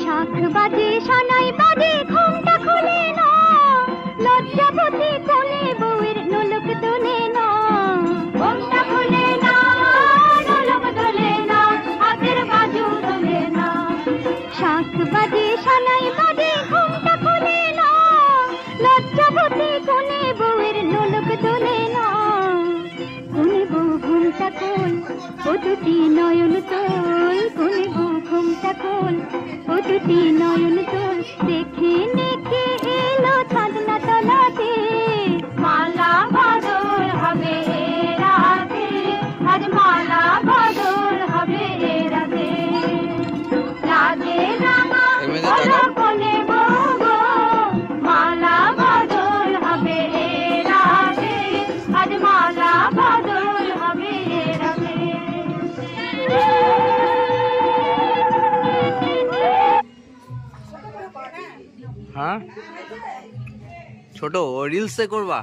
শাখ বাজে সানাই বাজে ঘুমটা খুলে না, লজ্জাবতী কোলে বউয়ের নোলক তোলে না। ঘুমটা খুলে না, নোলক তোলে না, হাতের বাজু তোলে না। শাখ বাজে সানাই বাজে ঘুমটা খুলে না, লজ্জাবতী কোলে বউয়ের নোলক তোলে না। কোনে বউ ঘুমটা খোল, ও দুটি নয়ন তোল, কোনে বউ ঘুমটা খোল, ও দুটি নয়ন তোল। দেখে দেখে এলো চাঁদনা তলাতে, মালা বদল হবে এ রাতে, আজ মালা বদল হবে এ রাতে। লাগে রাঙা বলো কোনে বউ গো, মালা বদল হবে এ রাতে, আজ মালা বদল হবে এ রাতে। হ্যাঁ ছোট রিলসে করবা?